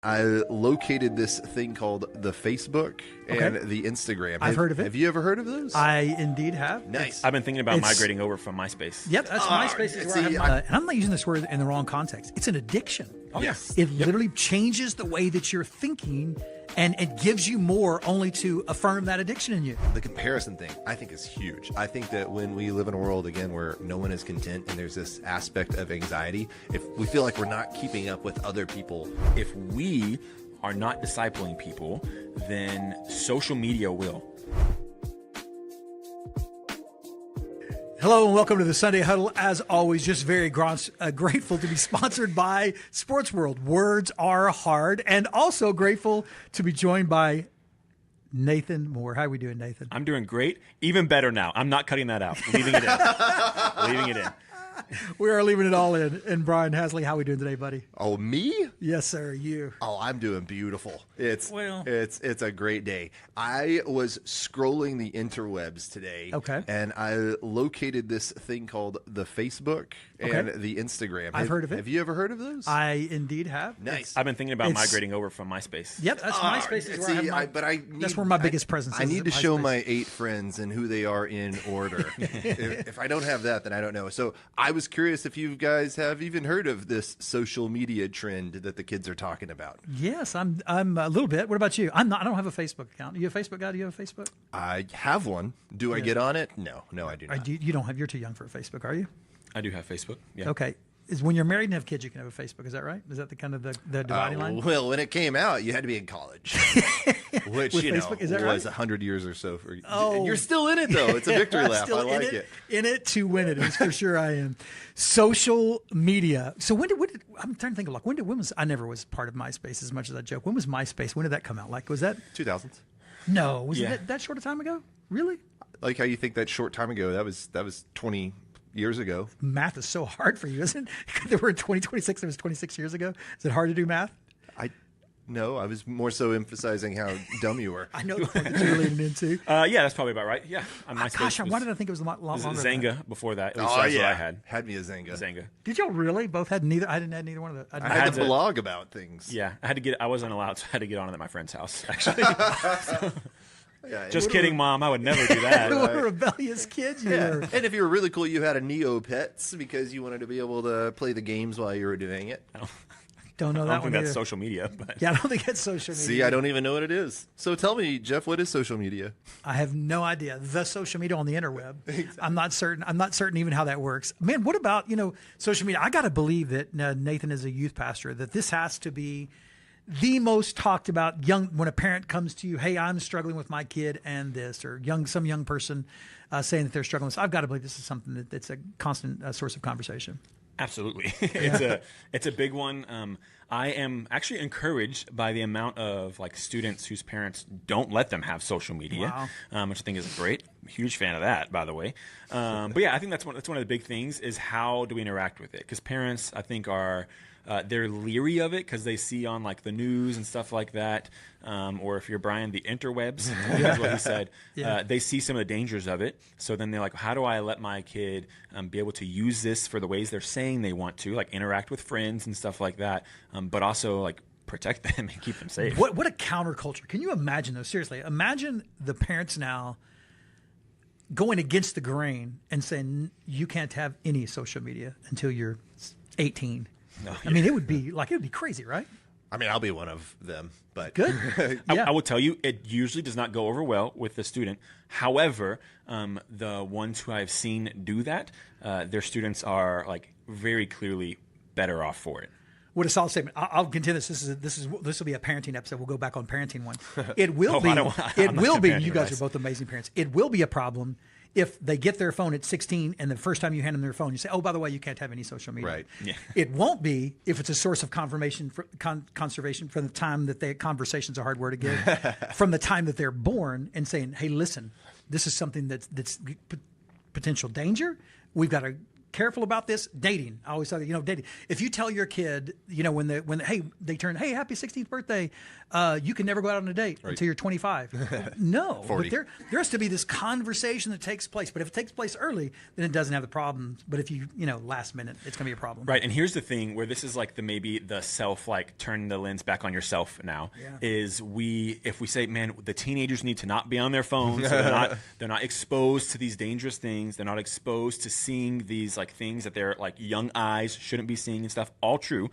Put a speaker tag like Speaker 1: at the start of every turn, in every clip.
Speaker 1: I located this thing called the Facebook and the Instagram.
Speaker 2: I've heard of it.
Speaker 1: Have you ever heard of those?
Speaker 2: I indeed have.
Speaker 1: Nice.
Speaker 3: I've been thinking about migrating over from MySpace.
Speaker 2: Yep, that's MySpace is where and I'm not using this word in the wrong context. It's an addiction.
Speaker 3: Oh, yes.
Speaker 2: It literally changes the way that you're thinking, and it gives you more only to affirm that addiction in you.
Speaker 1: The comparison thing, I think, is huge. I think that when we live in a world, again, where no one is content and there's this aspect of anxiety, if we feel like we're not keeping up with other people,
Speaker 3: If we are not discipling people, then social media will.
Speaker 2: Hello and welcome to the Sunday Huddle. As always, just very grateful to be sponsored by Sports World. Words are hard, and also grateful to be joined by Nathan Moore. How are we doing, Nathan?
Speaker 3: I'm doing great. Even better now. I'm not cutting that out. Leaving it in. Leaving it in.
Speaker 2: We are leaving it all in. And Brian Hasley, how are we doing today, buddy?
Speaker 1: oh, me?
Speaker 2: Yes, sir. You.
Speaker 1: Oh, I'm doing beautiful. It's
Speaker 2: Well.
Speaker 1: it's a great day. I was scrolling the interwebs today,
Speaker 2: Okay.
Speaker 1: and I located this thing called the Facebook and
Speaker 2: Okay.
Speaker 1: the Instagram.
Speaker 2: I've heard of it.
Speaker 1: Have you ever heard of those?
Speaker 2: I indeed have.
Speaker 1: Nice.
Speaker 3: I've been thinking about
Speaker 2: It's-
Speaker 3: migrating over from MySpace.
Speaker 2: Yep, that's MySpace is where I have my,
Speaker 1: That's
Speaker 2: that's where my biggest presence is.
Speaker 1: I need to show
Speaker 2: MySpace.
Speaker 1: my 8 friends and who they are in order. if I don't have that, then I don't know. So I was curious if you guys have even heard of this social media trend that the kids are talking about.
Speaker 2: Yes, I'm a little bit. What about you? I don't have a Facebook account. Are you a Facebook guy? Do you have a Facebook?
Speaker 1: I have one. Do I get on it? No, I do not.
Speaker 2: You don't have. You're too young for a Facebook, are you?
Speaker 3: I do have Facebook. Yeah.
Speaker 2: Okay. Is when you're married and have kids, you can have a Facebook. Is that right? Is that the kind of the dividing line?
Speaker 1: Well, when it came out, you had to be in college, which
Speaker 2: With Facebook, is that
Speaker 1: was
Speaker 2: right?
Speaker 1: 100 years or so.
Speaker 2: Oh.
Speaker 1: You're still in it though. It's a victory lap.
Speaker 2: Still
Speaker 1: I like
Speaker 2: in
Speaker 1: it.
Speaker 2: In it to win it. Is for sure I am. Social media. So when did I'm trying to think of like when was I never was part of MySpace as much as I joke. When was MySpace? When did that come out? Like was that
Speaker 1: 2000s.
Speaker 2: no? Was
Speaker 3: Yeah.
Speaker 2: it that short a time ago? Really?
Speaker 1: Like how you think that short time ago. That was 20 years ago.
Speaker 2: Math is so hard for you, isn't it? There were in 2026. It was 26 years ago. Is it hard to do math?
Speaker 1: No, I was more so emphasizing how dumb you were.
Speaker 2: I know the point that you're leaning into.
Speaker 3: Yeah, that's probably about right. Yeah. On MySpace
Speaker 2: Gosh,
Speaker 3: was-
Speaker 2: why did I think it was a lot
Speaker 3: was
Speaker 2: longer? than that?
Speaker 3: Zanga before that. At least that's what I had.
Speaker 1: Had me a Zanga.
Speaker 3: Zanga.
Speaker 2: Did y'all really? Both had neither? I didn't have neither one of those.
Speaker 1: I
Speaker 3: had
Speaker 1: had to
Speaker 3: to-
Speaker 1: blog about things.
Speaker 3: Yeah. I wasn't allowed, so I had to get on it at my friend's house, actually.
Speaker 1: Yeah,
Speaker 3: Just kidding, Mom. I would never do that.
Speaker 2: What a rebellious kid you
Speaker 1: Yeah.
Speaker 2: were.
Speaker 1: And if you were really cool, you had a Neopets because you wanted to be able to play the games while you were doing it.
Speaker 2: Don't know
Speaker 3: I
Speaker 2: that
Speaker 3: don't
Speaker 2: one
Speaker 3: think that's
Speaker 2: either.
Speaker 3: social media. But
Speaker 2: Yeah, I don't think it's social media.
Speaker 1: See, I don't even know what it is. So tell me, Jeff, what is social media?
Speaker 2: I have no idea. The social media on the interweb. I'm not certain. I'm not certain even how that works. Man, what about social media? I got to believe that Nathan is a youth pastor. That this has to be the most talked about when a parent comes to you, hey, I'm struggling with my kid and this, or some young person saying that they're struggling with this. I've got to believe this is something that's a constant source of conversation.
Speaker 3: Absolutely. It's a big one. I am actually encouraged by the amount of students whose parents don't let them have social media, which I think is great. I'm a huge fan of that, by the way. But yeah, I think that's one of the big things is how do we interact with it? Because parents, I think, are they're leery of it because they see on the news and stuff like that, or if you're Brian, the interwebs, that's what he said.
Speaker 2: Yeah.
Speaker 3: They see some of the dangers of it. So then they're like, how do I let my kid be able to use this for the ways they're saying they want to, interact with friends and stuff like that, but also protect them and keep them safe.
Speaker 2: What a counterculture. Can you imagine though? Seriously, imagine the parents now going against the grain and saying you can't have any social media until you're 18.
Speaker 3: No,
Speaker 2: I mean, it would be crazy, right?
Speaker 1: I mean, I'll be one of them, but
Speaker 2: Good. Yeah.
Speaker 3: I will tell you, it usually does not go over well with the student. However, the ones who I've seen do that, their students are very clearly better off for it.
Speaker 2: What a solid statement. I'll continue this. This will be a parenting episode. We'll go back on parenting one. It will
Speaker 3: Oh,
Speaker 2: be.
Speaker 3: I'm not
Speaker 2: You
Speaker 3: parenting
Speaker 2: guys
Speaker 3: advice.
Speaker 2: are both amazing parents. It will be a problem if they get their phone at 16 and the first time you hand them their phone, you say, "Oh, by the way, you can't have any social media."
Speaker 1: Right.
Speaker 3: Yeah.
Speaker 2: It won't be if it's a source of conservation from the time that conversation's a hard word to give, from the time that they're born, and saying, "Hey, listen, this is something that's potential danger. We've got to careful about this. Dating. I always tell you, dating. If you tell your kid, when they turn, hey, happy 16th birthday, you can never go out on a date until you're 25. No,
Speaker 1: 40.
Speaker 2: but there has to be this conversation that takes place. But if it takes place early, then it doesn't have the problem. But if you last minute, it's going to be a problem.
Speaker 3: Right, and here's the thing where this is like maybe the self, like turn the lens back on yourself now, is if we say, man, the teenagers need to not be on their phones, so they're not exposed to these dangerous things, they're not exposed to seeing these like things that their like young eyes shouldn't be seeing and stuff, all true.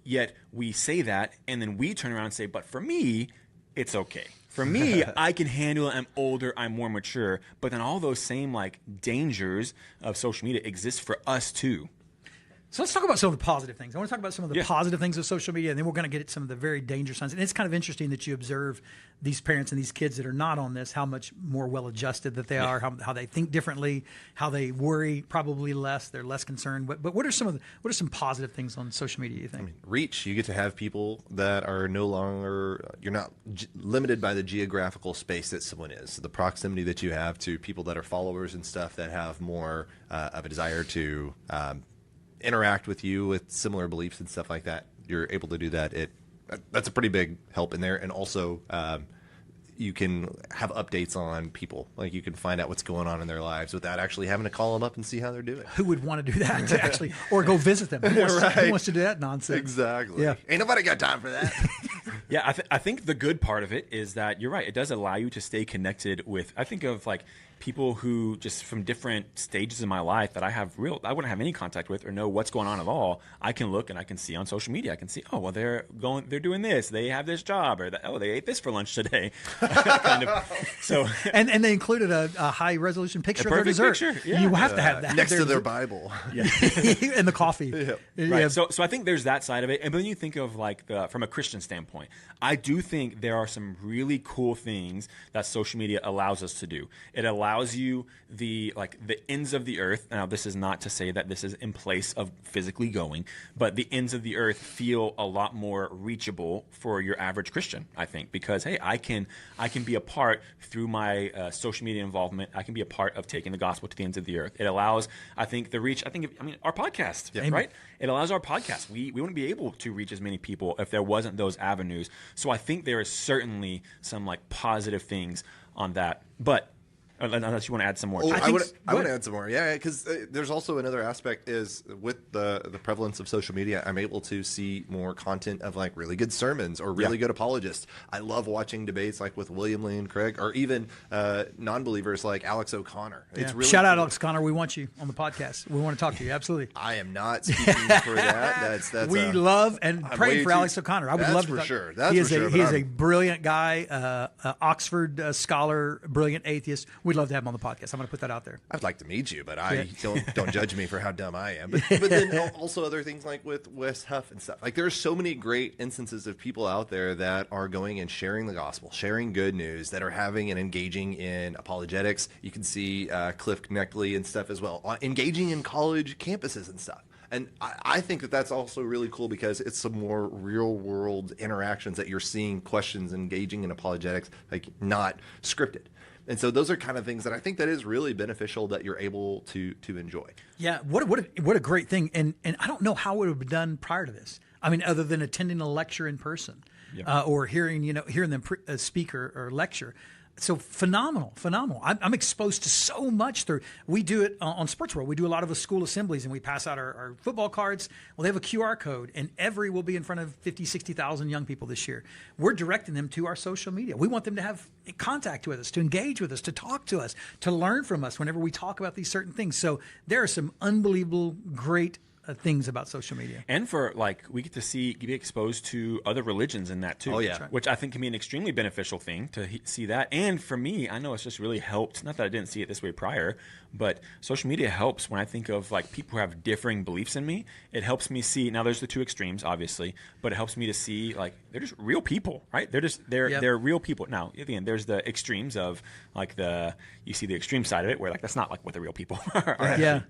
Speaker 3: Yet we say that, and then we turn around and say, but for me, it's okay. For me, I can handle it. I'm older. I'm more mature. But then all those same like dangers of social media exist for us too.
Speaker 2: So let's talk about some of the positive things. I want to talk about some of the positive things of social media, and then we're going to get at some of the very dangerous signs. And it's kind of interesting that you observe these parents and these kids that are not on this, how much more well-adjusted that they are, how they think differently, how they worry probably less, they're less concerned. But what are some positive things on social media, you think?
Speaker 1: I mean, reach. You get to have people that are no longer, you're not limited by the geographical space that someone is. So the proximity that you have to people that are followers and stuff that have more of a desire to interact with you with similar beliefs and stuff like that, you're able to do that. That's a pretty big help in there. And also you can have updates on people. Like you can find out what's going on in their lives without actually having to call them up and see how they're doing.
Speaker 2: Who would want to do that to actually, or go visit them? Who wants to do that nonsense?
Speaker 1: Exactly.
Speaker 2: Yeah.
Speaker 1: Ain't nobody got time for that.
Speaker 3: Yeah, I think the good part of it is that you're right. It does allow you to stay connected with, I think of like people who just from different stages in my life that I wouldn't have any contact with or know what's going on at all. I can look and I can see on social media. I can see, oh, well, they're doing this. They have this job, or they ate this for lunch today. Kind of. So
Speaker 2: and they included a high resolution picture of their dessert.
Speaker 3: Picture, yeah.
Speaker 2: You have to have that
Speaker 1: next to their Bible.
Speaker 3: Yeah.
Speaker 2: And the coffee.
Speaker 1: Yeah.
Speaker 3: Right.
Speaker 2: Yeah.
Speaker 3: So I think there's that side of it. And then you think of like from a Christian standpoint, I do think there are some really cool things that social media allows us to do. It allows you the ends of the earth. Now, this is not to say that this is in place of physically going, but the ends of the earth feel a lot more reachable for your average Christian, I think, because hey, I can be a part through my social media involvement. I can be a part of taking the gospel to the ends of the earth. It allows, I think, the reach. I mean, our podcast, right? It allows our podcast. We wouldn't be able to reach as many people if there wasn't those avenues. So I think there is certainly some like positive things on that, but. Unless you want to add some more.
Speaker 1: I would add some more. Yeah, because there's also another aspect is with the prevalence of social media, I'm able to see more content of like really good sermons or really good apologists. I love watching debates like with William Lane Craig or even non-believers like Alex O'Connor.
Speaker 2: Yeah.
Speaker 1: It's really
Speaker 2: Shout out Alex O'Connor. We want you on the podcast. We want to talk to you. Absolutely.
Speaker 1: I am not speaking for that. That's
Speaker 2: we love and pray for Alex O'Connor. I would love to.
Speaker 1: That's for sure.
Speaker 2: He is a brilliant guy, Oxford scholar, brilliant atheist. We'd love to have him on the podcast. I'm going to put that out there.
Speaker 1: I'd like to meet you, but don't judge me for how dumb I am. But then also other things like with Wes Huff and stuff. Like there's so many great instances of people out there that are going and sharing the gospel, sharing good news, that are having and engaging in apologetics. You can see Cliff Knechtley and stuff as well, engaging in college campuses and stuff. And I think that that's also really cool because it's some more real world interactions that you're seeing, questions, engaging in apologetics, like not scripted. And so those are kind of things that I think that is really beneficial that you're able to enjoy.
Speaker 2: Yeah, what a great thing. And I don't know how it would have been done prior to this. I mean, other than attending a lecture in person or hearing them speak or lecture. So phenomenal. I'm exposed to so much through. We do it on Sports World. We do a lot of school assemblies, and we pass out our football cards. Well, they have a QR code, and every will be in front of 50, 60,000 young people this year. We're directing them to our social media. We want them to have contact with us, to engage with us, to talk to us, to learn from us whenever we talk about these certain things. So there are some unbelievable, great things about social media.
Speaker 3: And for we get to be exposed to other religions in that too.
Speaker 1: Oh yeah.
Speaker 3: Which I think can be an extremely beneficial thing to see that. And for me, I know it's just really helped, not that I didn't see it this way prior, but social media helps when I think of people who have differing beliefs in me. It helps me see, now there's the two extremes obviously, but it helps me to see they're just real people, right? They're real people. Now, at the end, there's the extremes of you see the extreme side of it where that's not what the real people are.
Speaker 2: Yeah.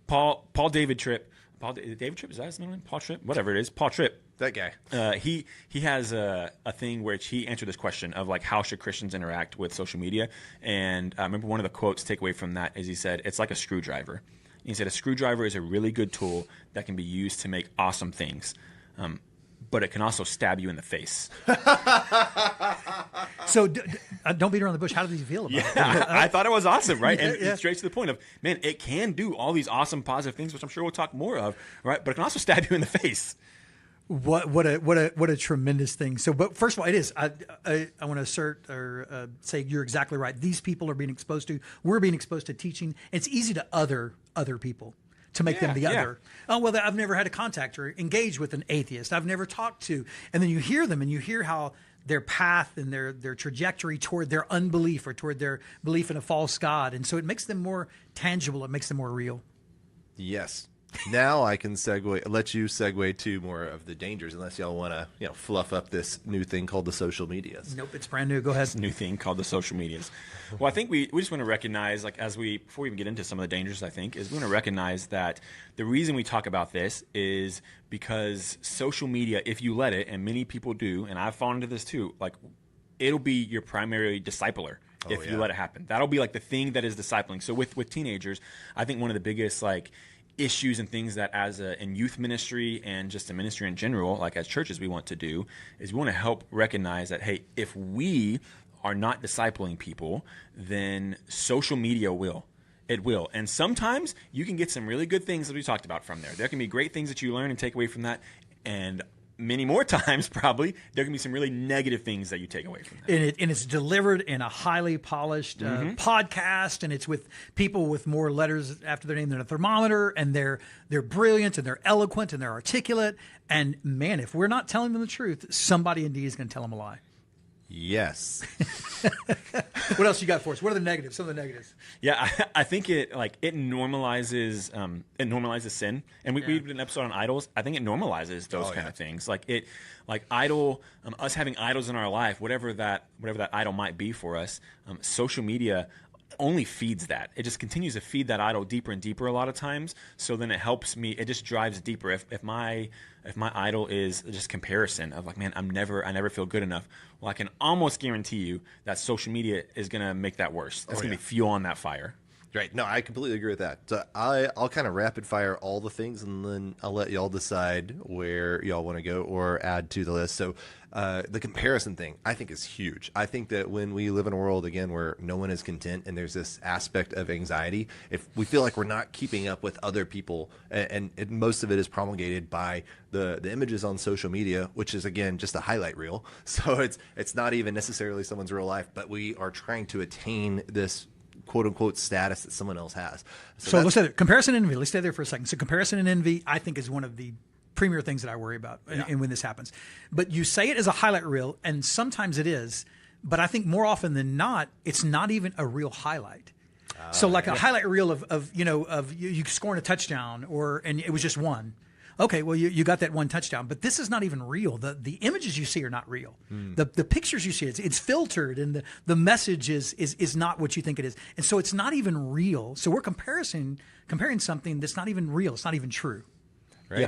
Speaker 3: Paul David Tripp. David Tripp, is that his name? Paul Tripp? Whatever it is. Paul Tripp.
Speaker 1: That guy.
Speaker 3: He has a thing where he answered this question of how should Christians interact with social media? And I remember one of the quotes take away from that is he said, it's like a screwdriver. He said a screwdriver is a really good tool that can be used to make awesome things. But it can also stab you in the face.
Speaker 2: So don't beat around the bush. How did he feel about it?
Speaker 3: I thought it was awesome, right?
Speaker 2: Yeah,
Speaker 3: And straight to the point of, man, it can do all these awesome positive things, which I'm sure we'll talk more of, right? But it can also stab you in the face.
Speaker 2: What a tremendous thing. So, but first of all, it is. I want to assert or say you're exactly right. These people are being exposed to. We're being exposed to teaching. It's easy to other people, to make them the other. Oh, well, I've never had a contact or engage with an atheist. I've never talked to. And then you hear them and you hear how their path and their trajectory toward their unbelief or toward their belief in a false God. And so it makes them more tangible. It makes them more real.
Speaker 1: Yes. Now I can let you segue to more of the dangers, unless y'all want to, fluff up this new thing called the social medias.
Speaker 2: Nope, it's brand new. Go ahead.
Speaker 3: This new thing called the social medias. Well, I think we just want to recognize, like, before we even get into some of the dangers, I think, is we want to recognize that the reason we talk about this is because social media, if you let it, and many people do, and I've fallen into this too, like, it'll be your primary discipler. If you let it happen. That'll be like the thing that is discipling. So with teenagers, I think one of the biggest, like, issues and things that in youth ministry and just in ministry in general, like as churches we want to do, is we want to help recognize that, hey, if we are not discipling people, then social media will. It will. And sometimes you can get some really good things that we talked about from there. There can be great things that you learn and take away from that. And many more times, probably, there can be some really negative things that you take away from that.
Speaker 2: And it's delivered in a highly polished podcast, and it's with people with more letters after their name than a thermometer, and they're brilliant, and they're eloquent, and they're articulate. And, man, if we're not telling them the truth, somebody indeed is going to tell them a lie.
Speaker 1: Yes.
Speaker 2: What else you got for us? What are the negatives? Some of the negatives.
Speaker 3: Yeah, I think it normalizes sin, and we did an episode on idols. I think it normalizes those kind of things, like us having idols in our life, whatever that idol might be for us. Social media only feeds that. It just continues to feed that idol deeper and deeper a lot of times. So then it helps me. It just drives deeper. If my idol is just comparison of, like, man, I never feel good enough. Well, I can almost guarantee you that social media is going to make that worse. That's going to be fuel on that fire.
Speaker 1: Right. No, I completely agree with that. So I'll kind of rapid fire all the things, and then I'll let y'all decide where y'all want to go or add to the list. So the comparison thing, I think, is huge. I think that when we live in a world, again, where no one is content and there's this aspect of anxiety, if we feel like we're not keeping up with other people, and most of it is promulgated by the images on social media, which is, again, just a highlight reel. So it's not even necessarily someone's real life, but we are trying to attain this quote unquote status that someone else has.
Speaker 2: So let's say comparison and envy. Let's stay there for a second. So comparison and envy, I think, is one of the premier things that I worry about and when this happens. But you say it as a highlight reel, and sometimes it is, but I think more often than not, it's not even a real highlight. So like a highlight reel of you scoring a touchdown, and it was just one. Okay, well, you got that one touchdown, but this is not even real. The images you see are not real. The pictures you see, it's filtered, and the message is not what you think it is. And so it's not even real. So we're comparing something that's not even real. It's not even true.
Speaker 1: Right? Yeah.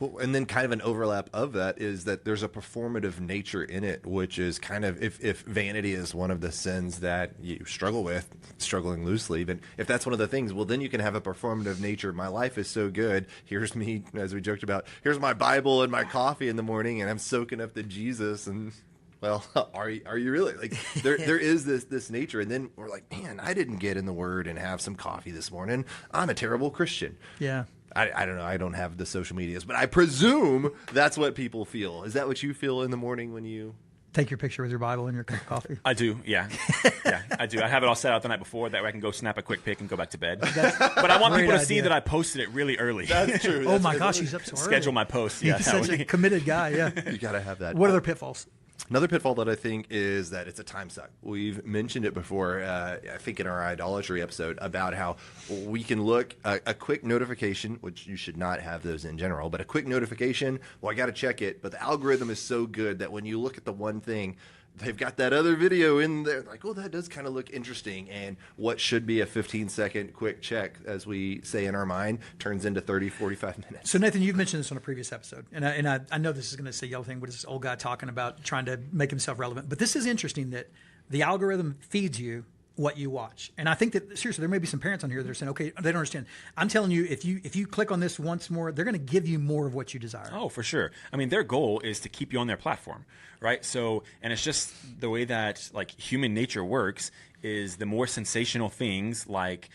Speaker 1: Well, and then kind of an overlap of that is that there's a performative nature in it, which is kind of, if vanity is one of the sins that you struggle with, struggling loosely, but if that's one of the things, well, then you can have a performative nature. My life is so good. Here's me, as we joked about, here's my Bible and my coffee in the morning, and I'm soaking up the Jesus, and well, are you really? Like, there is this nature, and then we're like, man, I didn't get in the Word and have some coffee this morning. I'm a terrible Christian.
Speaker 2: Yeah.
Speaker 1: I don't know. I don't have the social medias, but I presume that's what people feel. Is that what you feel in the morning when you
Speaker 2: take your picture with your Bible and your cup of coffee?
Speaker 3: I do, yeah. Yeah, I do. I have it all set out the night before. That way I can go snap a quick pic and go back to bed. But I want people to see that I posted it really early.
Speaker 1: That's true.
Speaker 2: Oh, my gosh, he's up so early.
Speaker 3: Schedule my post. Yeah,
Speaker 2: he's such a committed guy, yeah.
Speaker 1: You got to have that.
Speaker 2: What other pitfalls?
Speaker 1: Another pitfall that I think is that it's a time suck. We've mentioned it before, I think in our idolatry episode, about how we can look, a quick notification, which you should not have those in general, but a quick notification, well, I got to check it. But the algorithm is so good that when you look at the one thing, they've got that other video in there. Like, oh, that does kind of look interesting. And what should be a 15-second quick check, as we say in our mind, turns into 30, 45 minutes.
Speaker 2: So, Nathan, you've mentioned this on a previous episode. And I know this is going to say yellow thing, but it's this old guy talking about trying to make himself relevant. But this is interesting that the algorithm feeds you what you watch. And I think that seriously, there may be some parents on here that are saying, okay, they don't understand. I'm telling you, if you click on this once more, they're going to give you more of what you desire.
Speaker 3: Oh, for sure. I mean, their goal is to keep you on their platform, right? So, and it's just the way that like human nature works is the more sensational things like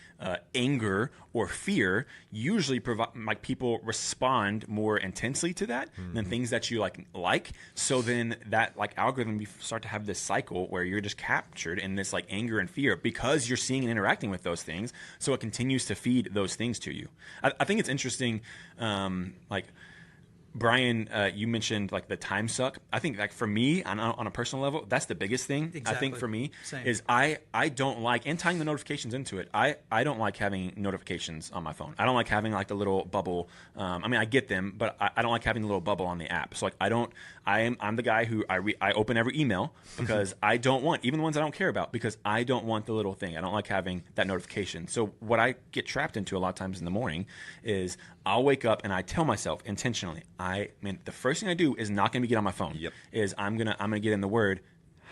Speaker 3: anger or fear usually provide, like, people respond more intensely to that than things that you like. So then that like algorithm, you start to have this cycle where you're just captured in this like anger and fear because you're seeing and interacting with those things. So it continues to feed those things to you. I think it's interesting, like, Brian, you mentioned like the time suck. I think like for me on a personal level, that's the biggest thing.
Speaker 2: Exactly.
Speaker 3: I think for me
Speaker 2: Same.
Speaker 3: is I don't like, and tying the notifications into it, I don't like having notifications on my phone. I don't like having like the little bubble. I mean, I get them, but I don't like having the little bubble on the app. So like I'm the guy who I open every email because I don't want, even the ones I don't care about, because I don't want the little thing. I don't like having that notification. So what I get trapped into a lot of times in the morning is I'll wake up and I tell myself intentionally, the first thing I do is not going to get on my phone.
Speaker 1: Yep.
Speaker 3: Is I'm gonna get in the word.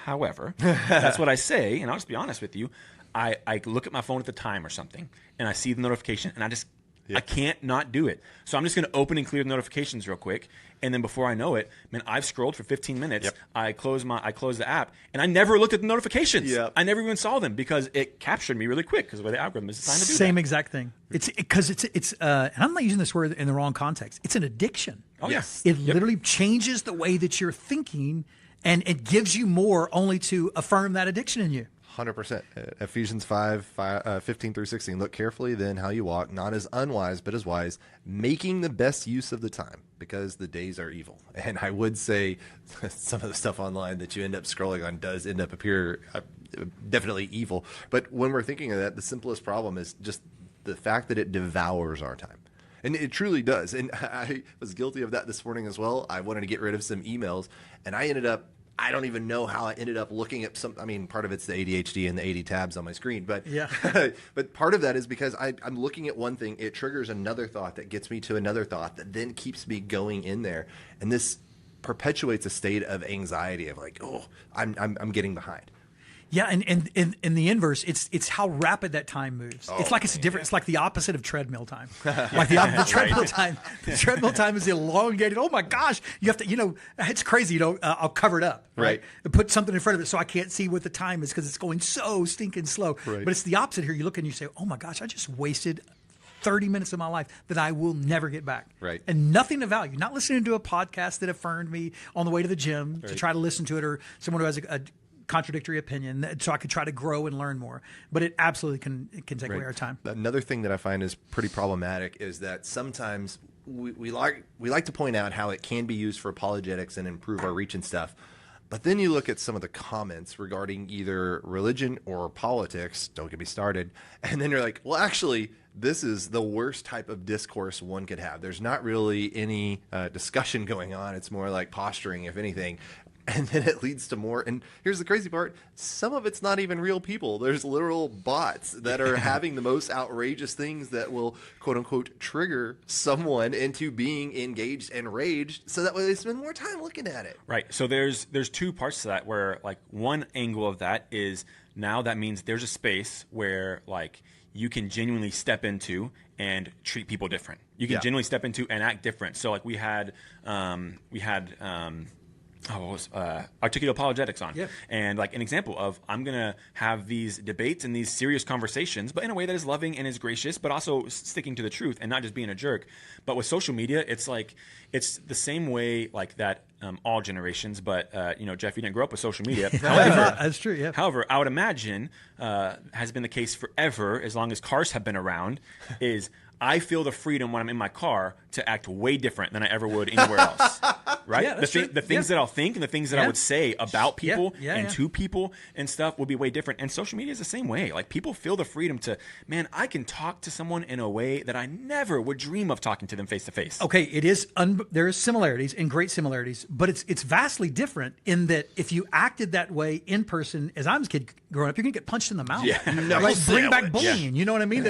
Speaker 3: However, that's what I say, and I'll just be honest with you. I look at my phone at the time or something, and I see the notification, and I can't not do it. So I'm just going to open and clear the notifications real quick, and then before I know it, man, I've scrolled for 15 minutes.
Speaker 1: Yep.
Speaker 3: I close the app, and I never looked at the notifications.
Speaker 1: Yep.
Speaker 3: I never even saw them because it captured me really quick because the way the algorithm is designed to do that.
Speaker 2: Same exact thing. It's because it's and I'm not using this word in the wrong context. It's an addiction.
Speaker 3: Oh yes,
Speaker 2: It literally changes the way that you're thinking, and it gives you more only to affirm that addiction in you.
Speaker 1: 100%. Ephesians 5:15-16. Look carefully then how you walk, not as unwise, but as wise, making the best use of the time, because the days are evil. And I would say some of the stuff online that you end up scrolling on does end up appear definitely evil. But when we're thinking of that, the simplest problem is just the fact that it devours our time. And it truly does. And I was guilty of that this morning as well. I wanted to get rid of some emails, and I don't even know how I ended up looking at part of it's the ADHD and the 80 tabs on my screen, but but part of that is because I'm looking at one thing, it triggers another thought that gets me to another thought that then keeps me going in there. And this perpetuates a state of anxiety of like, oh, I'm getting behind.
Speaker 2: Yeah, and in the inverse, it's how rapid that time moves. It's like it's different. It's like the opposite of treadmill time. Like the treadmill time. The treadmill time is elongated. Oh my gosh, you have to. It's crazy. I'll cover it up. Right. And put something in front of it so I can't see what the time is because it's going so stinking slow.
Speaker 1: Right.
Speaker 2: But it's the opposite here. You look and you say, oh my gosh, I just wasted 30 minutes of my life that I will never get back.
Speaker 1: Right.
Speaker 2: And nothing of value. Not listening to a podcast that affirmed me on the way to the gym to try to listen to it, or someone who has a contradictory opinion, so I could try to grow and learn more. But it absolutely can take away our time.
Speaker 1: Another thing that I find is pretty problematic is that sometimes we like to point out how it can be used for apologetics and improve our reach and stuff. But then you look at some of the comments regarding either religion or politics, don't get me started, and then you're like, well, actually, this is the worst type of discourse one could have. There's not really any discussion going on. It's more like posturing, if anything. And then it leads to more. And here's the crazy part. Some of it's not even real people. There's literal bots that are having the most outrageous things that will, quote unquote, trigger someone into being engaged and raged. So that way they spend more time looking at it.
Speaker 3: Right. So there's two parts to that where like one angle of that is now that means there's a space where like you can genuinely step into and treat people different. You can genuinely step into and act different. So like we had articulate apologetics on.
Speaker 2: Yeah.
Speaker 3: And like an example of I'm going to have these debates and these serious conversations, but in a way that is loving and is gracious, but also sticking to the truth and not just being a jerk. But with social media, it's like, it's the same way like that all generations, but Jeff, you didn't grow up with social media. However,
Speaker 2: that's true. Yeah.
Speaker 3: However, I would imagine has been the case forever, as long as cars have been around, is I feel the freedom when I'm in my car to act way different than I ever would anywhere else. Right?
Speaker 2: Yeah, that's true.
Speaker 3: The things that I'll think and the things that I would say about people
Speaker 2: and
Speaker 3: to people and stuff will be way different. And social media is the same way. Like people feel the freedom to, man, I can talk to someone in a way that I never would dream of talking to them face to face.
Speaker 2: Okay, it is. There is similarities and great similarities, but it's vastly different in that if you acted that way in person, as I was a kid growing up, you're gonna get punched in the mouth.
Speaker 3: Yeah,
Speaker 2: like bring back bullying. You know what I mean?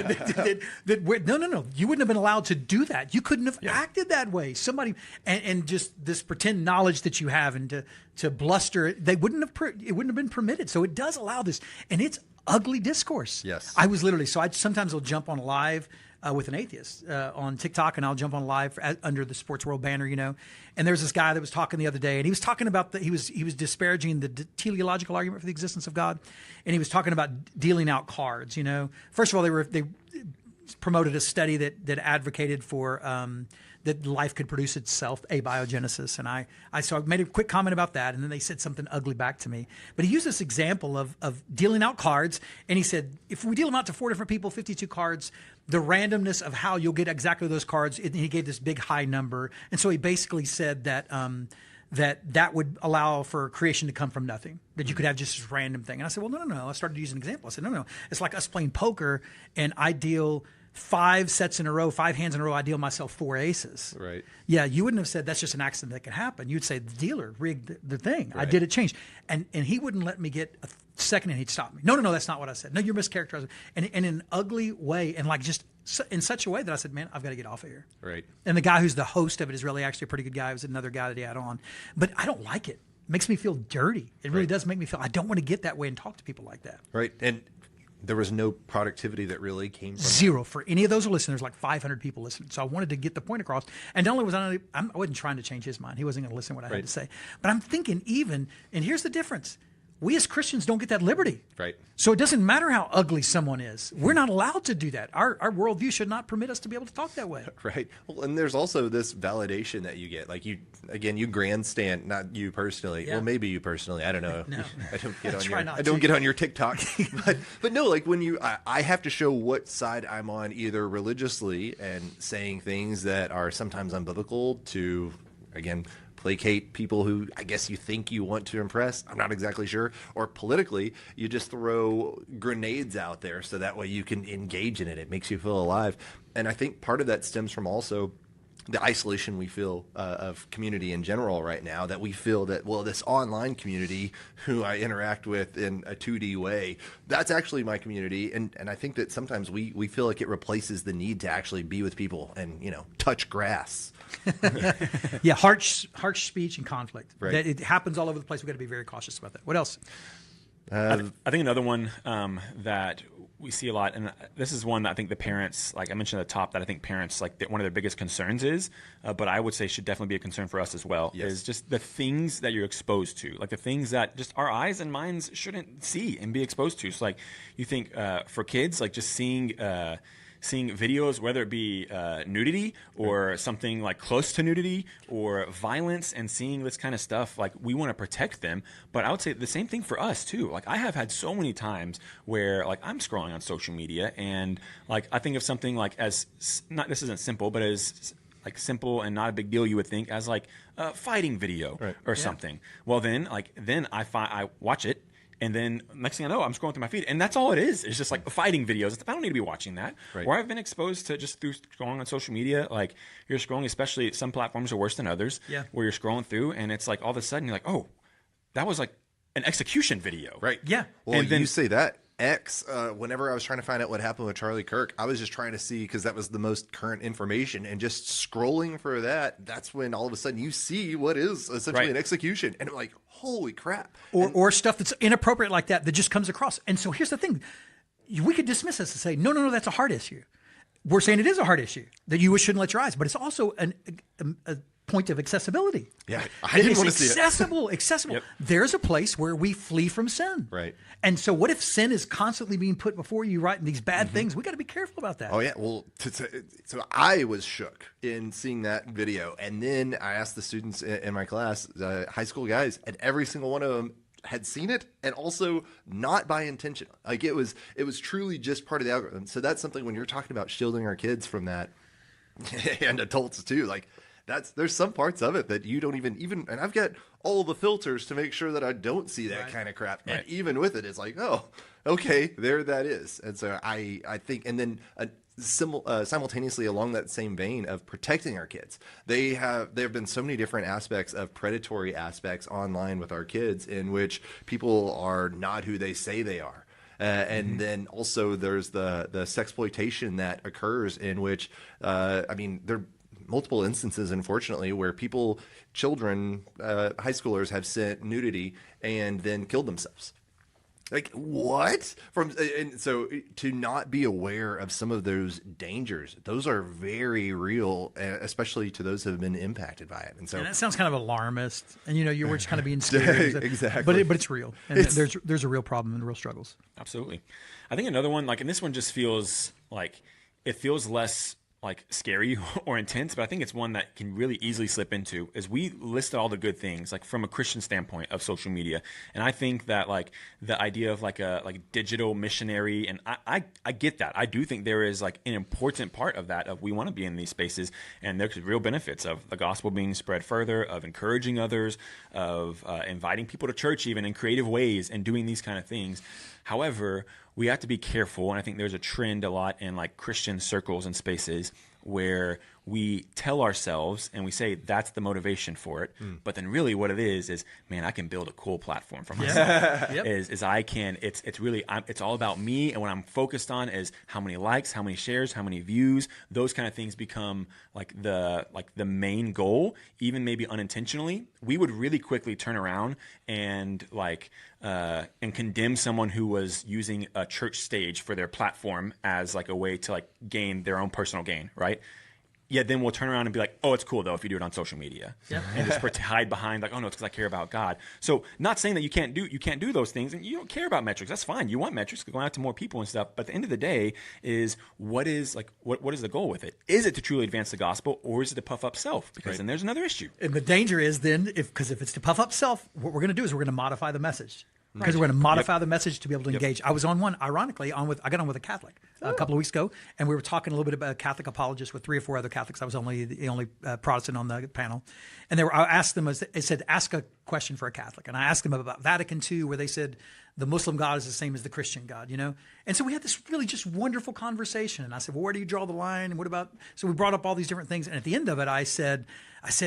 Speaker 2: No. You wouldn't have been allowed to do that. You couldn't have acted that way. Somebody and just this pretend knowledge that you have and to bluster, it wouldn't have been permitted. So it does allow this, and it's ugly discourse.
Speaker 1: Yes.
Speaker 2: I was literally, so I sometimes will jump on live with an atheist on TikTok, and I'll jump on live under the Sports World banner, And there's this guy that was talking the other day, and he was talking about he was disparaging the teleological argument for the existence of God, and he was talking about dealing out cards. First of all, they promoted a study that advocated for that life could produce itself, abiogenesis. And I made a quick comment about that, and then they said something ugly back to me. But he used this example of dealing out cards, and he said, if we deal them out to 4 different people, 52 cards, the randomness of how you'll get exactly those cards, and he gave this big high number. And so he basically said that that would allow for creation to come from nothing, that you could have just this random thing. And I said, well, no. I started using an example. I said, no. It's like us playing poker, and I deal 5 sets in a row, 5 hands in a row, I deal myself 4 aces.
Speaker 1: Right.
Speaker 2: Yeah, you wouldn't have said that's just an accident that can happen. You'd say the dealer rigged the thing.
Speaker 1: Right.
Speaker 2: I did it change. And he wouldn't let me get a second, and he'd stop me. No, that's not what I said. No, you're mischaracterizing. And in an ugly way, and like just in such a way that I said, man, I've got to get off of here.
Speaker 1: Right.
Speaker 2: And the guy who's the host of it is really actually a pretty good guy. It was another guy that he had on. But I don't like it. It makes me feel dirty. It really does make me feel, I don't want to get that way and talk to people like that.
Speaker 1: Right. And there was no productivity that really came from
Speaker 2: Zero.
Speaker 1: that.
Speaker 2: For any of those who listen, there's like 500 people listening. So I wanted to get the point across. And not only was I wasn't trying to change his mind. He wasn't going to listen to what I had to say. But I'm thinking and here's the difference. We as Christians don't get that liberty.
Speaker 1: Right.
Speaker 2: So it doesn't matter how ugly someone is. We're not allowed to do that. Our worldview should not permit us to be able to talk that way.
Speaker 1: Right. Well, and there's also this validation that you get. Like you grandstand, not you personally.
Speaker 2: Yeah.
Speaker 1: Well, maybe you personally. I don't know.
Speaker 2: No.
Speaker 1: I don't get on your TikTok. but no, like when I have to show what side I'm on, either religiously and saying things that are sometimes unbiblical to, again, placate people who I guess you think you want to impress. I'm not exactly sure. Or politically, you just throw grenades out there so that way you can engage in it. It makes you feel alive. And I think part of that stems from also the isolation we feel of community in general right now, that we feel that, well, this online community who I interact with in a 2D way, that's actually my community. And I think that sometimes we feel like it replaces the need to actually be with people and, touch grass.
Speaker 2: Yeah, harsh speech and conflict.
Speaker 1: Right.
Speaker 2: That it happens all over the place. We've got to be very cautious about that. What else?
Speaker 3: I think another one that we see a lot, and this is one that I think the parents, like I mentioned at the top, that I think parents, like one of their biggest concerns is, but I would say should definitely be a concern for us as well, is just the things that you're exposed to, like the things that just our eyes and minds shouldn't see and be exposed to. So like you think for kids, like just seeing videos, whether it be nudity or something like close to nudity or violence, and seeing this kind of stuff, like we want to protect them. But I would say the same thing for us too. Like I have had so many times where like I'm scrolling on social media and like I think of something like as not, this isn't simple, but as like simple and not a big deal you would think as like a fighting video or something. Well then I watch it. And then next thing I know, I'm scrolling through my feed, and that's all it is. It's just like fighting videos. I don't need to be watching that. Right. Or I've been exposed to just through scrolling on social media. Like you're scrolling, especially some platforms are worse than others. Yeah. Where you're scrolling through, and it's like all of a sudden you're like, oh, that was like an execution video.
Speaker 1: Right.
Speaker 2: Yeah.
Speaker 1: Well, and then you say that. Whenever I was trying to find out what happened with Charlie Kirk, I was just trying to see, because that was the most current information, and just scrolling for that's when all of a sudden you see what is essentially an execution, and I'm like, holy crap.
Speaker 2: Or stuff that's inappropriate like that just comes across. And so here's the thing. We could dismiss this and say, no, that's a heart issue. We're saying it is a heart issue, that you shouldn't let your eyes, but it's also a point of accessibility.
Speaker 1: Yeah, I didn't want to see it.
Speaker 2: Accessible. Yep. There's a place where we flee from sin.
Speaker 1: Right.
Speaker 2: And so what if sin is constantly being put before you, right, and these bad things? We got to be careful about that.
Speaker 1: Oh, yeah. Well, so I was shook in seeing that video. And then I asked the students in my class, high school guys, and every single one of them had seen it, and also not by intention. Like it was truly just part of the algorithm. So that's something when you're talking about shielding our kids from that, and adults too, like there's some parts of it that you don't even, and I've got all the filters to make sure that I don't see that kind of crap. And even with it, it's like, oh, okay, there that is. And so I think, and then simultaneously along that same vein of protecting our kids, there have been so many different aspects of predatory aspects online with our kids, in which people are not who they say they are. And then also there's the sexploitation that occurs, in which, there are multiple instances, unfortunately, where children, high schoolers have sent nudity and then killed themselves. Like what? And so to not be aware of some of those dangers, those are very real, especially to those who have been impacted by it. And so,
Speaker 2: and that sounds kind of alarmist, and we're just kind of being scared,
Speaker 1: exactly.
Speaker 2: But it's real, and there's a real problem and real struggles.
Speaker 3: Absolutely. I think another one, like, and this one just feels like it feels less like scary or intense, but I think it's one that can really easily slip into, is we listed all the good things, like from a Christian standpoint of social media. And I think that like the idea of like a digital missionary, and I get that. I do think there is like an important part of that, of we want to be in these spaces, and there's real benefits of the gospel being spread further, of encouraging others, of inviting people to church even in creative ways and doing these kind of things. However, we have to be careful, and I think there's a trend a lot in like Christian circles and spaces where we tell ourselves and we say that's the motivation for it, but then really what it is, man, I can build a cool platform for myself.
Speaker 2: Yep.
Speaker 3: Is I can, it's really, it's all about me, and what I'm focused on is how many likes, how many shares, how many views. Those kind of things become like the main goal, even maybe unintentionally. We would really quickly turn around and and condemn someone who was using a church stage for their platform as like a way to like gain their own personal gain, right? Yeah, then we'll turn around and be like, oh, it's cool, though, if you do it on social media.
Speaker 2: Yep.
Speaker 3: And just hide behind, like, oh, no, it's because I care about God. So not saying that you can't do those things, and you don't care about metrics. That's fine. You want metrics going out to more people and stuff. But at the end of the day is what is the goal with it? Is it to truly advance the gospel, or is it to puff up self? Because then there's another issue.
Speaker 2: And the danger is then, if it's to puff up self, what we're going to do is we're going to modify the message. Because we're going to modify the message to be able to engage. I was on one, ironically, I got on with a Catholic a couple of weeks ago, and we were talking a little bit about Catholic apologists with 3 or 4 other Catholics. I was the only Protestant on the panel. And I asked them, it said, ask a question for a Catholic. And I asked them about Vatican II, where they said the Muslim God is the same as the Christian God, And so we had this really just wonderful conversation. And I said, well, where do you draw the line? And what about, so we brought up all these different things. And at the end of it, I said,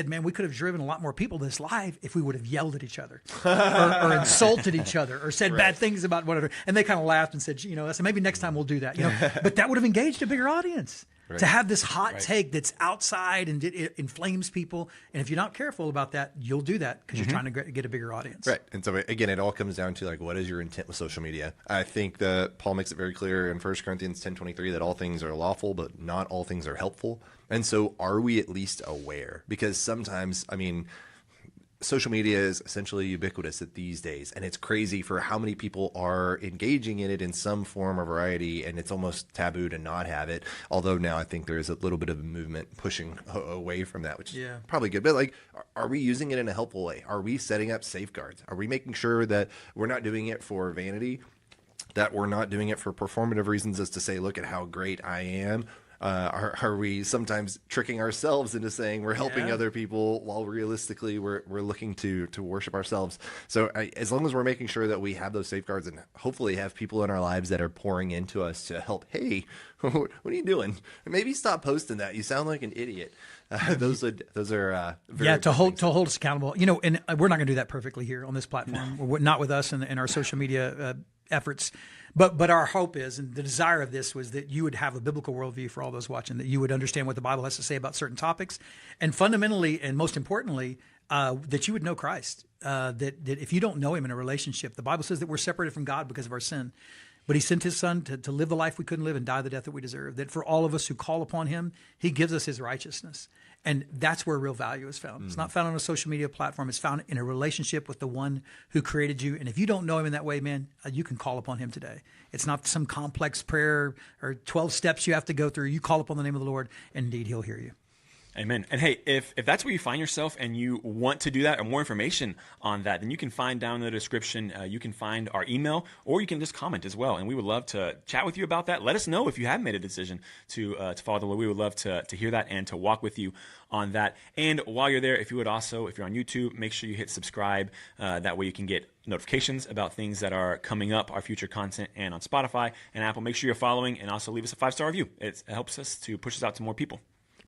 Speaker 2: man, we could have driven a lot more people to this live if we would have yelled at each other or insulted each other or said bad things about whatever. And they kind of laughed and said, I said, maybe next time we'll do that. But that would have engaged a bigger audience. Right. To have this hot take that's outside and it inflames people. And if you're not careful about that, you'll do that because you're trying to get a bigger audience.
Speaker 1: Right. And so, again, it all comes down to, like, what is your intent with social media? I think that Paul makes it very clear in 1 Corinthians 10:23 that all things are lawful, but not all things are helpful. And so are we at least aware? Because sometimes, social media is essentially ubiquitous at these days, and it's crazy for how many people are engaging in it in some form or variety, and it's almost taboo to not have it. Although now I think there is a little bit of a movement pushing away from that, which is probably good. But like, are we using it in a helpful way? Are we setting up safeguards? Are we making sure that we're not doing it for vanity, that we're not doing it for performative reasons, as to say, look at how great I am? Are we sometimes tricking ourselves into saying we're helping other people while realistically we're looking to worship ourselves? So as long as we're making sure that we have those safeguards and hopefully have people in our lives that are pouring into us to help, hey, what are you doing? Maybe stop posting that. You sound like an idiot. Those are very
Speaker 2: to hold us accountable. And we're not going to do that perfectly here on this platform. No. Not with us and our social media efforts. But our hope is, and the desire of this was that you would have a biblical worldview for all those watching, that you would understand what the Bible has to say about certain topics, and fundamentally and most importantly, that you would know Christ. That if you don't know Him in a relationship, the Bible says that we're separated from God because of our sin. But He sent His Son to live the life we couldn't live and die the death that we deserve. That for all of us who call upon Him, He gives us His righteousness. And that's where real value is found. It's not found on a social media platform. It's found in a relationship with the one who created you. And if you don't know Him in that way, man, you can call upon Him today. It's not some complex prayer or 12 steps you have to go through. You call upon the name of the Lord, and indeed He'll hear you.
Speaker 3: Amen. And hey, if that's where you find yourself and you want to do that or more information on that, then you can find down in the description, you can find our email, or you can just comment as well. And we would love to chat with you about that. Let us know if you have made a decision to follow the Lord. We would love to hear that and to walk with you on that. And while you're there, if you're on YouTube, make sure you hit subscribe. That way you can get notifications about things that are coming up, our future content, and on Spotify and Apple. Make sure you're following and also leave us a 5-star review. It helps us to push us out to more people.